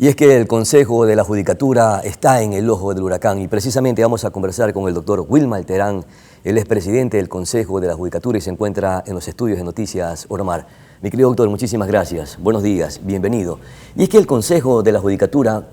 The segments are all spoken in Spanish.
Y es que el Consejo de la Judicatura está en el ojo del huracán y precisamente vamos a conversar con el doctor Wilmar Terán. Él es presidente del Consejo de la Judicatura y se encuentra en los estudios de Noticias Oromar. Mi querido doctor, muchísimas gracias. Buenos días, bienvenido. Y es que el Consejo de la Judicatura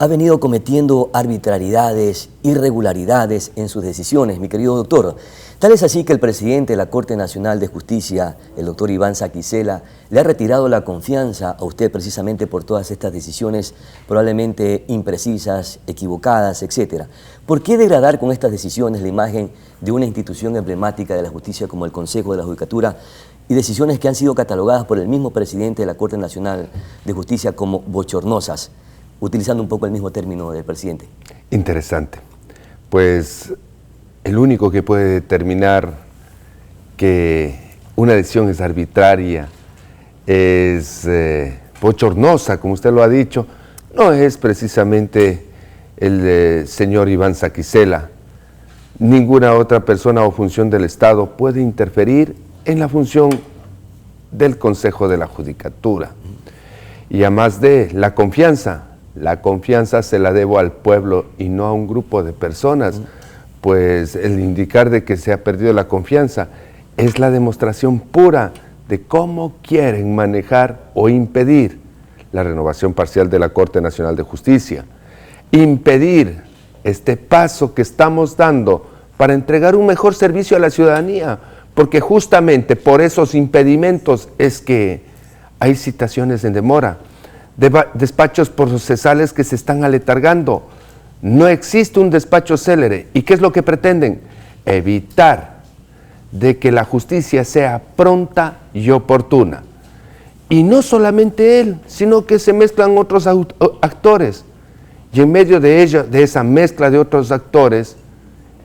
ha venido cometiendo arbitrariedades, irregularidades en sus decisiones, mi querido doctor. Tal es así que el presidente de la Corte Nacional de Justicia, el doctor Iván Saquicela, le ha retirado la confianza a usted precisamente por todas estas decisiones probablemente imprecisas, equivocadas, etc. ¿Por qué degradar con estas decisiones la imagen de una institución emblemática de la justicia como el Consejo de la Judicatura y decisiones que han sido catalogadas por el mismo presidente de la Corte Nacional de Justicia como bochornosas, utilizando un poco el mismo término del presidente? Interesante. Pues el único que puede determinar que una decisión es arbitraria, es bochornosa, como usted lo ha dicho, no es precisamente el señor Iván Saquicela. Ninguna otra persona o función del Estado puede interferir en la función del Consejo de la Judicatura. Y además de la confianza se la debo al pueblo y no a un grupo de personas, pues el indicar de que se ha perdido la confianza es la demostración pura de cómo quieren manejar o impedir la renovación parcial de la Corte Nacional de Justicia, impedir este paso que estamos dando para entregar un mejor servicio a la ciudadanía, porque justamente por esos impedimentos es que hay citaciones en demora, despachos procesales que se están aletargando. No existe un despacho célere. ¿Y qué es lo que pretenden? Evitar de que la justicia sea pronta y oportuna. Y no solamente él, sino que se mezclan otros actores. Y en medio de esa mezcla de otros actores,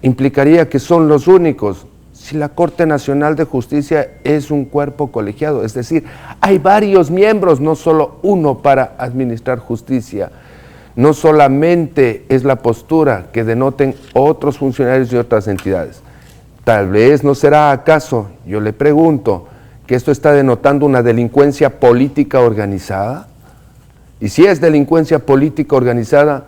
implicaría que son los únicos. Si la Corte Nacional de Justicia es un cuerpo colegiado, es decir, hay varios miembros, no solo uno para administrar justicia. No solamente es la postura que denoten otros funcionarios y otras entidades. Tal vez no será acaso, yo le pregunto, que esto está denotando una delincuencia política organizada. Y si es delincuencia política organizada,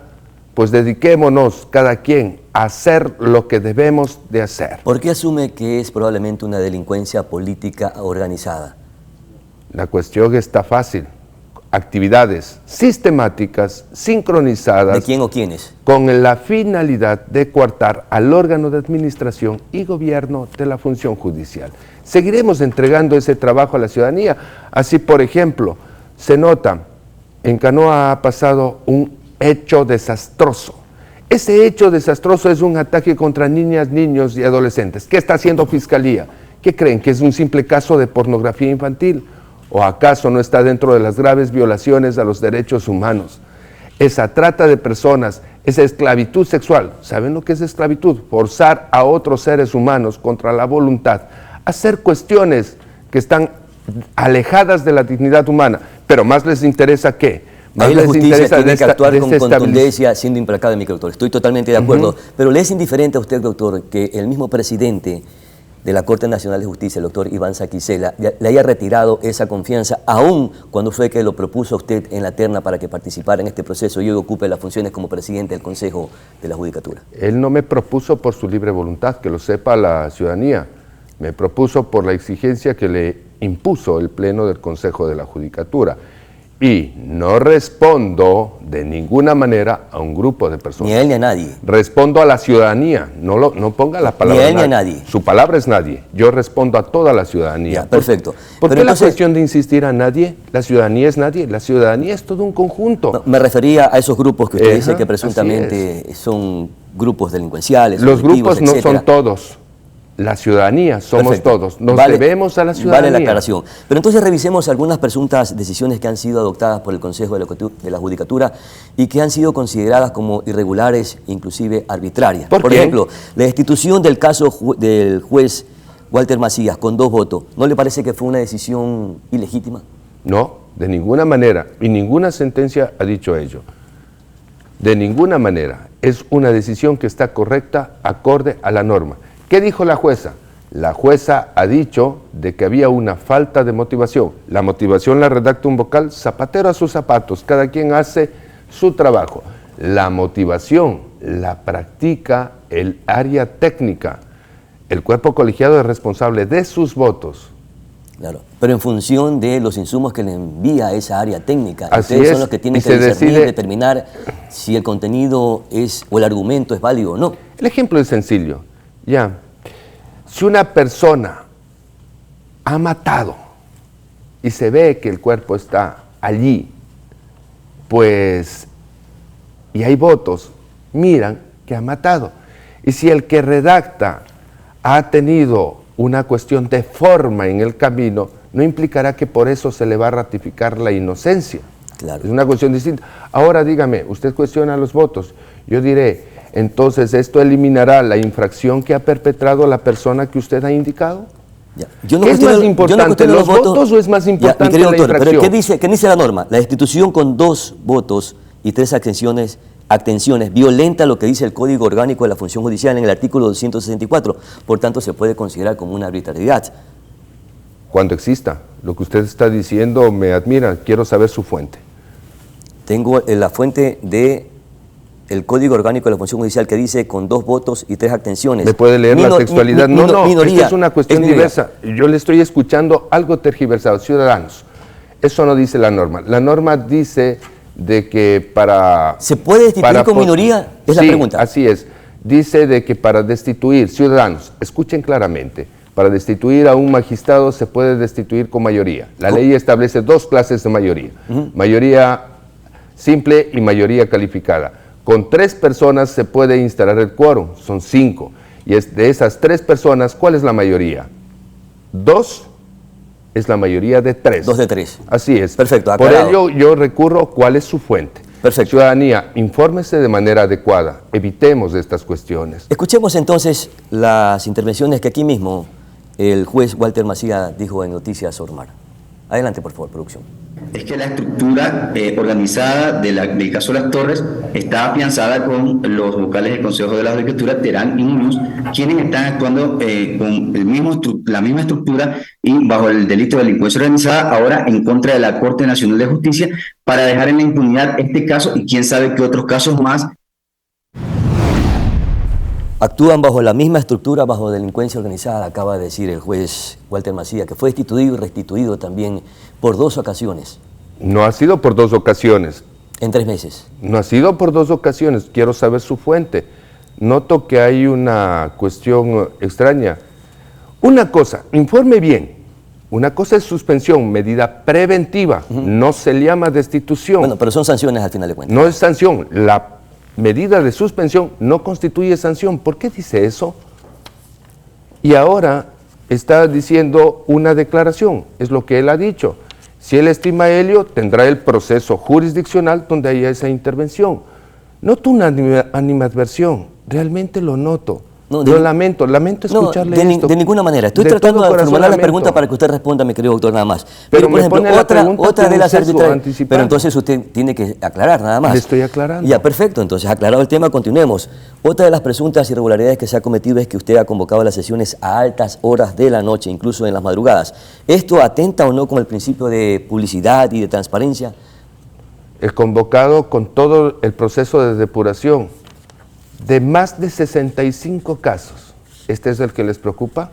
pues dediquémonos cada quien a hacer lo que debemos de hacer. ¿Por qué asume que es probablemente una delincuencia política organizada? La cuestión está fácil. Actividades sistemáticas, sincronizadas. ¿De quién o quiénes? Con la finalidad de coartar al órgano de administración y gobierno de la función judicial. Seguiremos entregando ese trabajo a la ciudadanía. Así, por ejemplo, se nota, en Canoa ha pasado un hecho desastroso. Ese hecho desastroso es un ataque contra niñas, niños y adolescentes. ¿Qué está haciendo Fiscalía? ¿Qué creen? ¿Que es un simple caso de pornografía infantil? ¿O acaso no está dentro de las graves violaciones a los derechos humanos? Esa trata de personas, esa esclavitud sexual. ¿Saben lo que es esclavitud? Forzar a otros seres humanos contra la voluntad, hacer cuestiones que están alejadas de la dignidad humana. Pero más les interesa ¿qué? Ahí la justicia tiene que actuar con contundencia, siendo implacable, mi doctor. Estoy totalmente de acuerdo. Pero ¿le es indiferente a usted, doctor, que el mismo presidente de la Corte Nacional de Justicia, el doctor Iván Saquicela, le haya retirado esa confianza, aún cuando fue que lo propuso a usted en la terna para que participara en este proceso y hoy ocupe las funciones como presidente del Consejo de la Judicatura? Él no me propuso por su libre voluntad, que lo sepa la ciudadanía. Me propuso por la exigencia que le impuso el Pleno del Consejo de la Judicatura. Y no respondo de ninguna manera a un grupo de personas. Ni a él ni a nadie. Respondo a la ciudadanía, no ponga la palabra ni a él ni a nadie. Su palabra es nadie, yo respondo a toda la ciudadanía. Ya, perfecto. ¿Por qué entonces la cuestión de insistir a nadie? La ciudadanía es nadie, la ciudadanía es todo un conjunto. No, me refería a esos grupos que usted dice que presuntamente son grupos delincuenciales. Los grupos no etcétera. son todos. La ciudadanía, somos Perfecto. Todos, nos debemos a la ciudadanía. Vale la aclaración. Pero entonces revisemos algunas presuntas decisiones que han sido adoptadas por el Consejo de la Judicatura y que han sido consideradas como irregulares, inclusive arbitrarias. Por ejemplo, la destitución del caso del juez Walter Macías con 2 votos, ¿no le parece que fue una decisión ilegítima? No, de ninguna manera, y ninguna sentencia ha dicho ello. De ninguna manera, es una decisión que está correcta, acorde a la norma. ¿Qué dijo la jueza? La jueza ha dicho de que había una falta de motivación. La motivación la redacta un vocal, zapatero a sus zapatos. Cada quien hace su trabajo. La motivación la practica el área técnica. El cuerpo colegiado es responsable de sus votos. Claro, pero en función de los insumos que le envía esa área técnica. Así ustedes es, son los que tienen y que se discernir, decide- determinar si el contenido es o el argumento es válido o no. El ejemplo es sencillo. Ya, si una persona ha matado y se ve que el cuerpo está allí, pues, y hay votos, miran que ha matado. Y si el que redacta ha tenido una cuestión de forma en el camino, no implicará que por eso se le va a ratificar la inocencia. Claro. Es una cuestión distinta. Ahora dígame, usted cuestiona los votos. Yo diré, entonces, ¿esto eliminará la infracción que ha perpetrado la persona que usted ha indicado? Ya. Yo ¿Qué es cuestiono- más yo importante, cuestiono los votos o es más Ya, mi importante querido la doctor, pero infracción? ¿qué dice la norma? La destitución con 2 votos y 3 abstenciones violenta lo que dice el Código Orgánico de la Función Judicial en el artículo 264. Por tanto, se puede considerar como una arbitrariedad. Cuando exista. Lo que usted está diciendo me admira. Quiero saber su fuente. Tengo la fuente de el Código Orgánico de la Función Judicial que dice con 2 votos y 3 abstenciones. ¿Me puede leer la textualidad? No, minoría, esta es una cuestión minoría. diversa. Yo le estoy escuchando algo tergiversado. Ciudadanos, eso no dice la norma. La norma dice de que para... ¿Se puede destituir con pos- minoría? Es la Sí, pregunta. así es. Dice de que para destituir, ciudadanos, escuchen claramente, para destituir a un magistrado se puede destituir con mayoría. La ley establece 2 clases de mayoría. Mayoría simple y mayoría calificada. Con 3 personas se puede instalar el quórum, son 5. Y de esas 3 personas, ¿cuál es la mayoría? 2 es la mayoría de 3. 2 de 3. Así es. Perfecto, Por aclarado. ello yo recurro, ¿cuál es su fuente? Perfecto. Ciudadanía, infórmese de manera adecuada, evitemos estas cuestiones. Escuchemos entonces las intervenciones que aquí mismo el juez Walter Macía dijo en Noticias Ormar. Adelante, por favor, producción. Es que la estructura organizada del caso Las Torres está afianzada con los vocales del Consejo de la Judicatura, Terán y Muñoz, quienes están actuando con la misma estructura y bajo el delito de delincuencia organizada, ahora en contra de la Corte Nacional de Justicia, para dejar en la impunidad este caso y quién sabe qué otros casos más. Actúan bajo la misma estructura, bajo delincuencia organizada, acaba de decir el juez Walter Macía, que fue destituido y restituido también por 2 ocasiones, No ha sido por 2 ocasiones, en 3 meses. no ha sido por 2 ocasiones, quiero saber su fuente. Noto que hay una cuestión extraña. Una cosa, informe bien, una cosa es suspensión, medida preventiva, no se le llama destitución, Bueno, pero son sanciones al final de cuentas. no es sanción. La medida de suspensión no constituye sanción. ¿Por qué dice eso? Y ahora está diciendo una declaración, es lo que él ha dicho. Si él estima ello, tendrá el proceso jurisdiccional donde haya esa intervención. Noto una animadversión, realmente lo noto. No, Lo lamento escucharle esto. De ninguna manera. Estoy De tratando todo de corazón formular la lamento. pregunta para que usted responda, mi querido doctor, nada más. Pero por me ejemplo, pone la pregunta otra con de un las sesgo arbitrariedades. anticipado. Pero entonces usted tiene que aclarar nada más. Le estoy aclarando. Ya, perfecto. Entonces, aclarado el tema, continuemos. Otra de las presuntas irregularidades que se ha cometido es que usted ha convocado las sesiones a altas horas de la noche, incluso en las madrugadas. ¿Esto atenta o no con el principio de publicidad y de transparencia? El convocado con todo el proceso de depuración de más de 65 casos. ¿Este es el que les preocupa?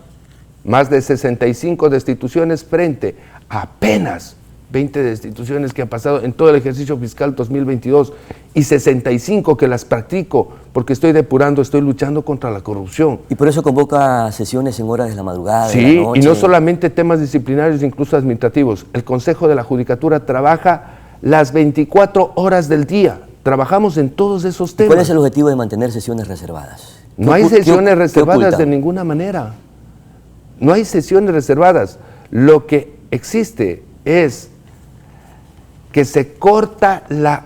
Más de 65 destituciones frente a apenas 20 destituciones que han pasado en todo el ejercicio fiscal 2022 y 65 que las practico porque estoy depurando, estoy luchando contra la corrupción. Y por eso convoca sesiones en horas de la madrugada, de Sí, la noche. y no solamente temas disciplinarios, incluso administrativos. El Consejo de la Judicatura trabaja las 24 horas del día. Trabajamos en todos esos temas. ¿Cuál es el objetivo de mantener sesiones reservadas? No hay sesiones reservadas oculta? de ninguna manera. No hay sesiones reservadas. Lo que existe es que se corta la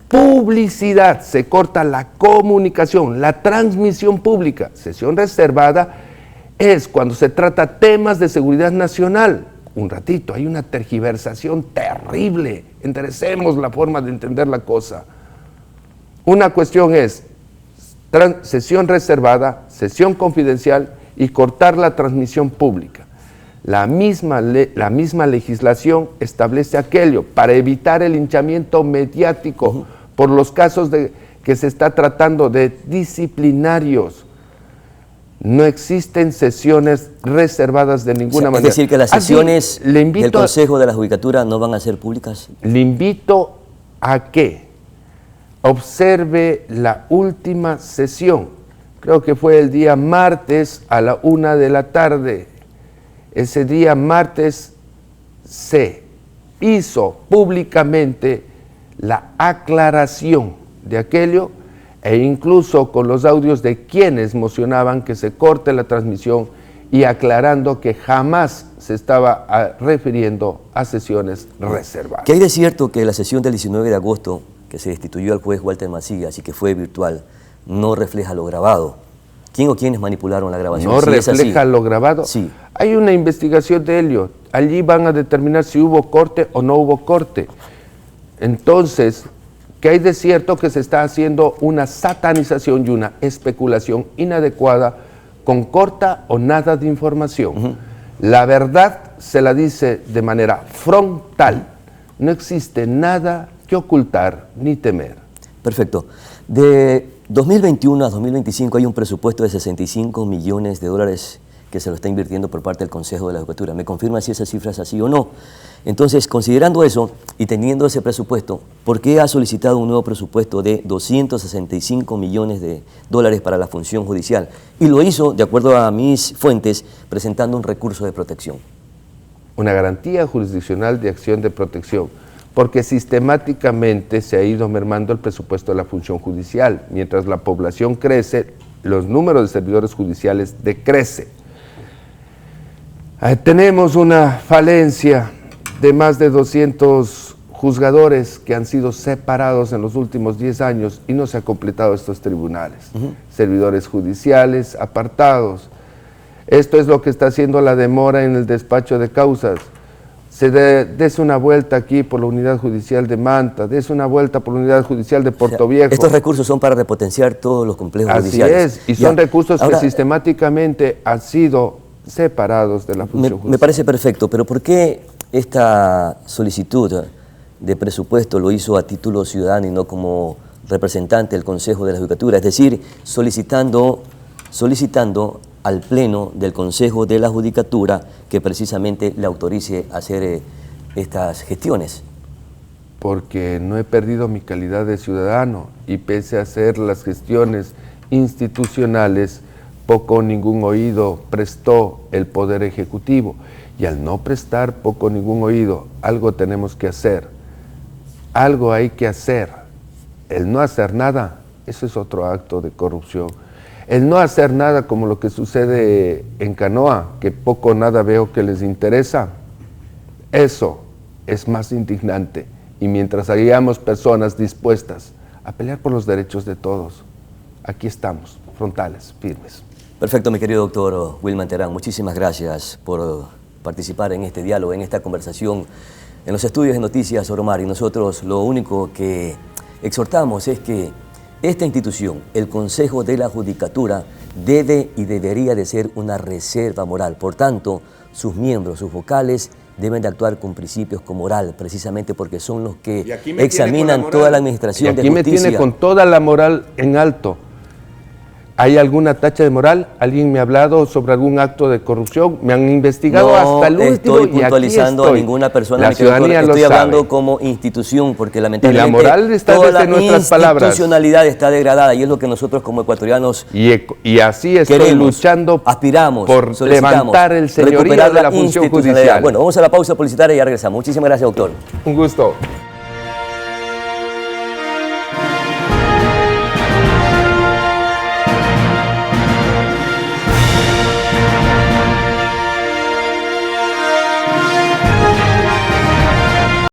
publicidad, se corta la comunicación, la transmisión pública. Sesión reservada es cuando se trata temas de seguridad nacional. Un ratito, hay una tergiversación terrible. Enderecemos la forma de entender la cosa. Una cuestión es sesión reservada, sesión confidencial y cortar la transmisión pública. La misma legislación establece aquello para evitar el linchamiento mediático, por los casos que se está tratando de disciplinarios. No existen sesiones reservadas de ninguna manera. Es decir, que las sesiones del Consejo de la Judicatura no van a ser públicas. Le invito a que observe la última sesión. Creo que fue el día martes a la 1 de la tarde. Ese día martes se hizo públicamente la aclaración de aquello, e incluso con los audios de quienes mocionaban que se corte la transmisión y aclarando que jamás se estaba refiriendo a sesiones reservadas. ¿Qué hay de cierto que la sesión del 19 de agosto, que se destituyó al juez Walter Macías y que fue virtual, no refleja lo grabado? ¿Quién o quiénes manipularon la grabación? ¿No refleja lo grabado? Sí. Hay una investigación de Helio. Allí van a determinar si hubo corte o no hubo corte. Entonces, ¿qué hay de cierto? Que se está haciendo una satanización y una especulación inadecuada con corta o nada de información. La verdad se la dice de manera frontal. No existe nada que ocultar ni temer. Perfecto. De 2021 a 2025 hay un presupuesto de 65 millones de dólares que se lo está invirtiendo por parte del Consejo de la Judicatura. ¿Me confirma si esa cifra es así o no? Entonces, considerando eso y teniendo ese presupuesto, ¿por qué ha solicitado un nuevo presupuesto de 265 millones de dólares para la función judicial? Y lo hizo, de acuerdo a mis fuentes, presentando un recurso de protección. Una garantía jurisdiccional de acción de protección, porque sistemáticamente se ha ido mermando el presupuesto de la función judicial. Mientras la población crece, los números de servidores judiciales decrecen. Tenemos una falencia de más de 200 juzgadores que han sido separados en los últimos 10 años y no se han completado estos tribunales. Servidores judiciales apartados. Esto es lo que está haciendo la demora en el despacho de causas. Dese una vuelta aquí por la unidad judicial de Manta, dese una vuelta por la unidad judicial de Puerto Viejo. Estos recursos son para repotenciar todos los complejos judiciales. Así es, y son recursos que sistemáticamente han sido separados de la función judicial. Me parece perfecto, pero ¿por qué esta solicitud de presupuesto lo hizo a título ciudadano y no como representante del Consejo de la Judicatura? Es decir, solicitando al Pleno del Consejo de la Judicatura que precisamente le autorice a hacer estas gestiones. Porque no he perdido mi calidad de ciudadano y pese a hacer las gestiones institucionales, poco o ningún oído prestó el Poder Ejecutivo. Y al no prestar poco o ningún oído, algo tenemos que hacer. Algo hay que hacer. El no hacer nada, eso es otro acto de corrupción. El no hacer nada como lo que sucede en Canoa, que poco o nada veo que les interesa, eso es más indignante. Y mientras hayamos personas dispuestas a pelear por los derechos de todos, aquí estamos, frontales, firmes. Perfecto, mi querido doctor Wilman Terán. Muchísimas gracias por participar en este diálogo, en esta conversación, en los estudios de Noticias Oromar. Y nosotros lo único que exhortamos es que esta institución, el Consejo de la Judicatura, debe y debería de ser una reserva moral. Por tanto, sus miembros, sus vocales, deben de actuar con principios con moral, precisamente porque son los que examinan toda la administración de justicia. Aquí me tiene con toda la moral en alto. ¿Hay alguna tacha de moral? ¿Alguien me ha hablado sobre algún acto de corrupción? Me han investigado hasta el último y aquí estoy. No estoy puntualizando a ninguna persona. La ciudadanía lo sabe. Estoy hablando como institución, porque lamentablemente y la moral está desde nuestras palabras. La institucionalidad está degradada y es lo que nosotros como ecuatorianos y así estoy queremos, luchando aspiramos, por levantar el señorío de la función judicial. Bueno, vamos a la pausa publicitaria y ya regresamos. Muchísimas gracias, doctor. Un gusto.